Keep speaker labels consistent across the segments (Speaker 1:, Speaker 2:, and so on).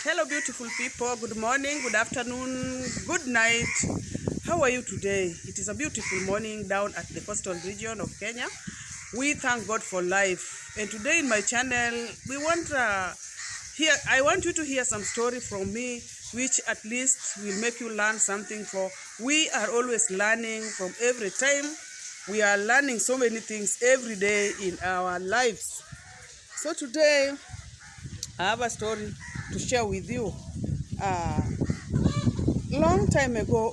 Speaker 1: Hello, beautiful people. Good morning, good afternoon, good night. How are you today? It is a beautiful morning down at the coastal region of Kenya. We thank God for life. And today in my channel, I want you to hear some story from me, which at least will make you learn something. For we are always learning from every time. We are learning so many things every day in our lives. So today, I have a story to share with you. Uh, long time ago,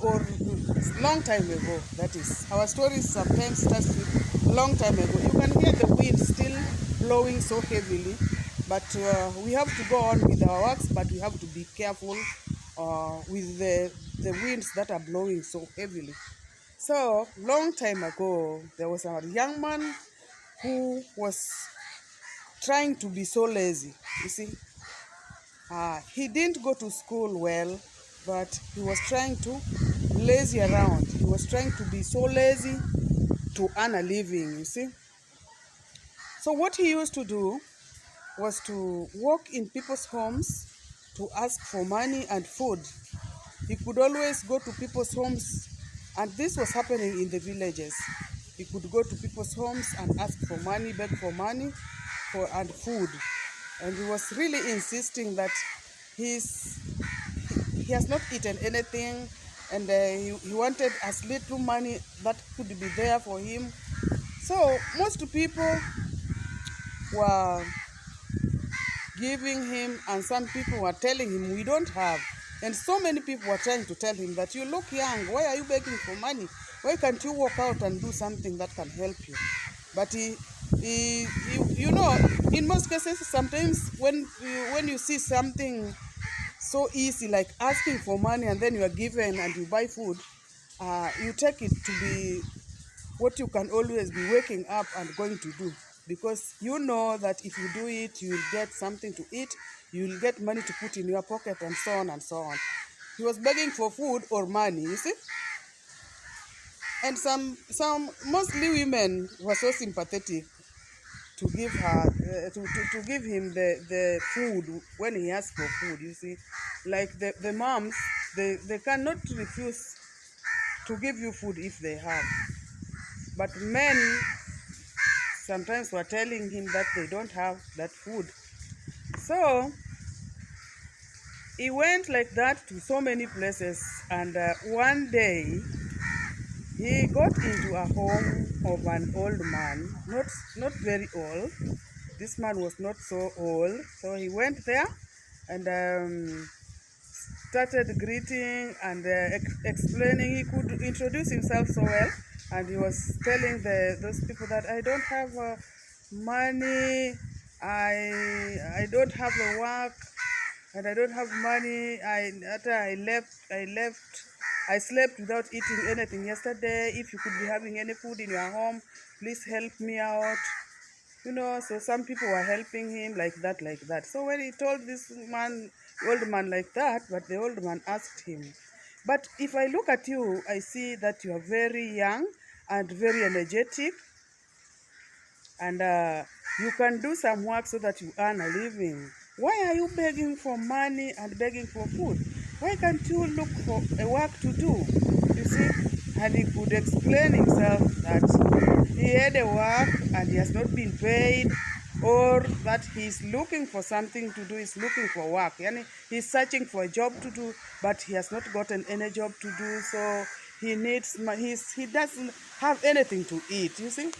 Speaker 1: that is. Our stories sometimes starts with long time ago. You can hear the wind still blowing so heavily, but we have to go on with our works, but we have to be careful with the winds that are blowing so heavily. So, long time ago, there was a young man who was trying to be so lazy. You see, he didn't go to school well, but he was trying to lazy around. He was trying to be so lazy to earn a living, you see. So what he used to do was to walk in people's homes to ask for money and food. He could always go to people's homes, and this was happening in the villages. He could go to people's homes and ask for money, beg for money and food. And he was really insisting that he's he has not eaten anything, and he wanted as little money that could be there for him. So most people were giving him, and some people were telling him, we don't have. And so many people were trying to tell him that you look young, why are you begging for money? Why can't you walk out and do something that can help you? But he you know, in most cases, sometimes when you see something so easy like asking for money and then you are given and you buy food, you take it to be what you can always be waking up and going to do, because you know that if you do it, you will get something to eat, you will get money to put in your pocket, and so on and so on. He was begging for food or money, you see. And some mostly women were so sympathetic to give her to give him the food when he asked for food, you see. Like the moms, they cannot refuse to give you food if they have. But men sometimes were telling him that they don't have that food. So he went like that to so many places, and one day he got into a home of an old man, not very old. This man was not so old. So he went there and started greeting and explaining. He could introduce himself so well, and he was telling those people that I don't have money, I don't have a work, and I don't have money. After I slept without eating anything yesterday. If you could be having any food in your home, please help me out. You know, so some people were helping him like that, like that. So when he told this man, old man, like that, but the old man asked him, but if I look at you, I see that you are very young and very energetic, and you can do some work so that you earn a living. Why are you begging for money and begging for food? Why can't you look for a work to do? You see? And he could explain himself that he had a work and he has not been paid, or that he's looking for something to do, he's looking for work. Yani he's searching for a job to do, but he has not gotten any job to do, so he doesn't have anything to eat, you see?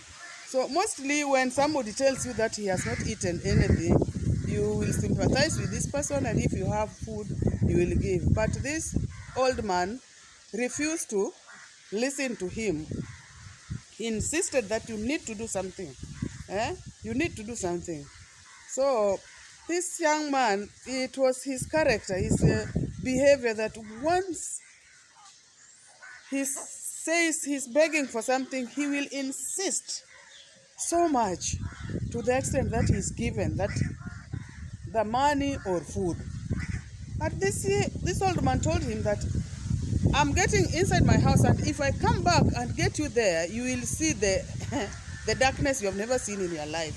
Speaker 1: So mostly when somebody tells you that he has not eaten anything, you will sympathize with this person, and if you have food, you will give. But this old man refused to listen to him. He insisted that you need to do something. You need to do something. So this young man, it was his character, his behavior, that once he says he's begging for something, he will insist so much to the extent that he's given that the money or food. But this old man told him that I'm getting inside my house, and if I come back and get you there, you will see the the darkness you have never seen in your life.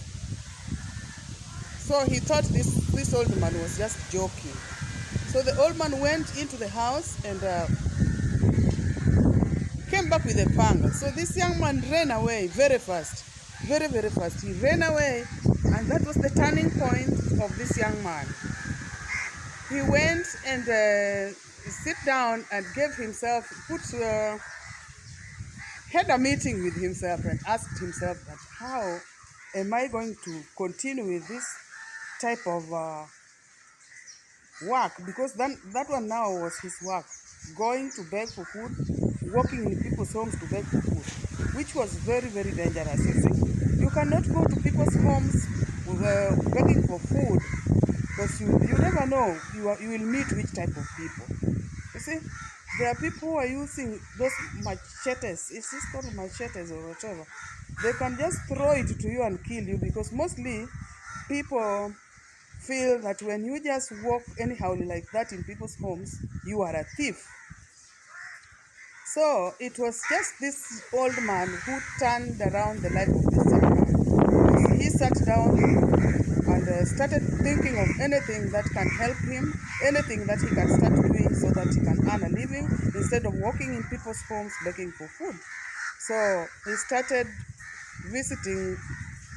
Speaker 1: So he thought this old man was just joking. So the old man went into the house and came back with a panga. So this young man ran away very fast, very, very fast. He ran away, and that was the turning point of this young man. He went and sit down and gave himself, had a meeting with himself and asked himself that how am I going to continue with this type of work, because that one now was his work, going to beg for food, walking in people's homes to beg for food, which was very, very dangerous. You see, you cannot go to people's homes begging for food, because you never know you will meet which type of people. You see, there are people who are using those machetes. Is this called machetes or whatever? They can just throw it to you and kill you, because mostly people feel that when you just walk anyhow like that in people's homes, you are a thief. So it was just this old man who turned around the life of this young man. He sat down and started thinking of anything that can help him, anything that he can start doing so that he can earn a living instead of walking in people's homes begging for food. So he started visiting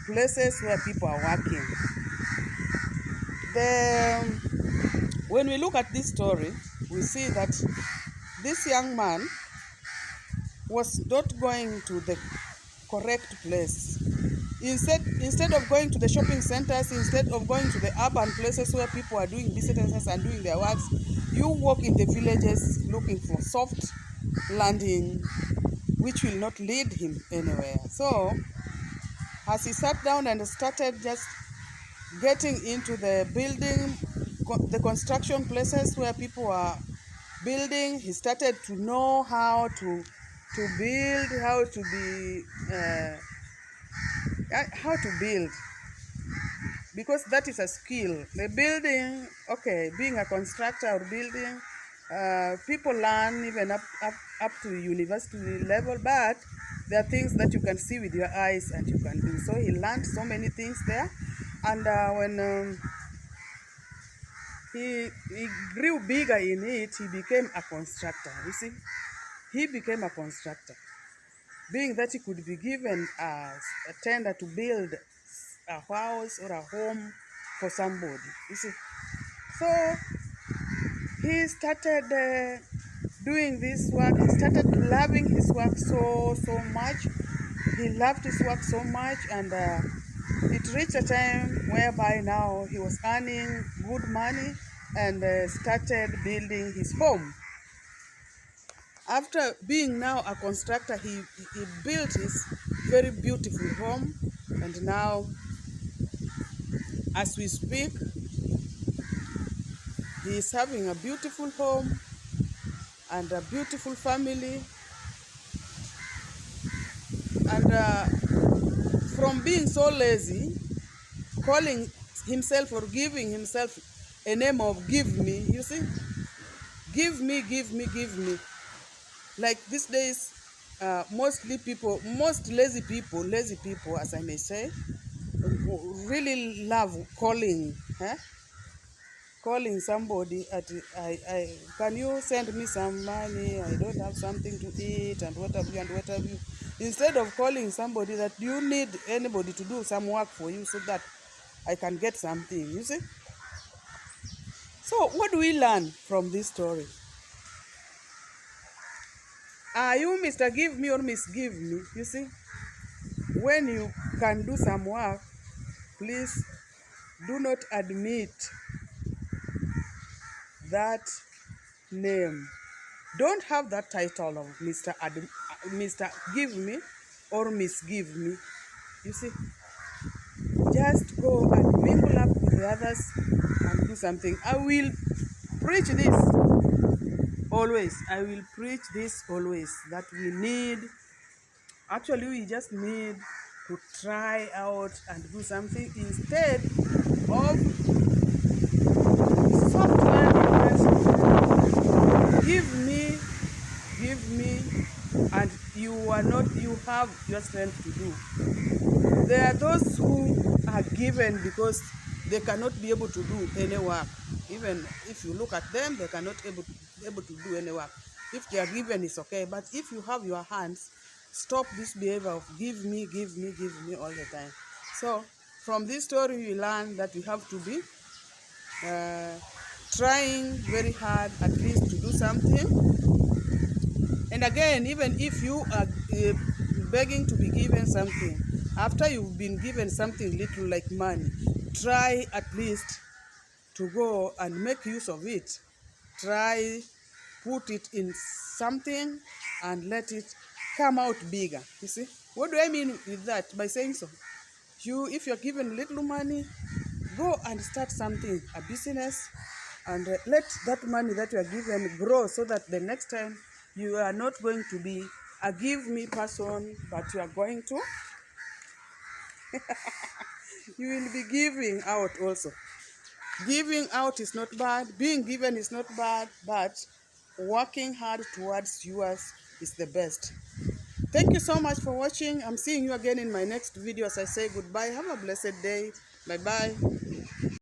Speaker 1: places where people are working. When we look at this story, we see that this young man was not going to the correct place. Instead of going to the shopping centers, instead of going to the urban places where people are doing businesses and doing their works, you walk in the villages looking for soft landing, which will not lead him anywhere. So, as he sat down and started just getting into the construction places where people are building, he started to know how to build, how to build, because that is a skill. The building, okay, being a constructor or building, people learn even up to university level, but there are things that you can see with your eyes and you can do. So he learned so many things there, and when he grew bigger in it, he became a constructor. You see, he became a constructor, being that he could be given a tender to build a house or a home for somebody. You see, so he started doing this work. He started loving his work so much. He loved his work so much, and it reached a time whereby now he was earning good money and started building his home. After being now a constructor, he built his very beautiful home, and now, as we speak, he is having a beautiful home and a beautiful family. And from being so lazy, calling himself or giving himself a name of "give me," you see, give me, give me, give me. Like these days, most lazy people, as I may say, really love calling somebody can you send me some money? I don't have something to eat, and what have you. Instead of calling somebody that you need anybody to do some work for you so that I can get something, you see. So what do we learn from this story? Are you Mr. Give me or Miss Give me? You see, when you can do some work, please do not admit that name. Don't have that title of Mr. Give me or Miss Give me. You see, just go and mingle up with the others and do something. I will preach this always. That we just need to try out and do something instead of soft landing. Give me, and you have your strength to do. There are those who are given because they cannot be able to do any work. Even if you look at them, they cannot able to do any work. If they are given, it's okay. But if you have your hands, stop this behavior of give me, give me, give me all the time. So from this story, we learn that we have to be uh, trying very hard at least to do something. And again, even if you are begging to be given something, after you've been given something little like money, try at least to go and make use of it. Try put it in something and let it come out bigger. You see? What do I mean with that? By saying so, if you're given little money, go and start something, a business, and let that money that you are given grow so that the next time you are not going to be a give me person, but you are going to, you will be giving out also. Giving out is not bad, being given is not bad, but working hard towards yours is the best. Thank you so much for watching. I'm seeing you again in my next video. As I say goodbye, have a blessed day. Bye bye.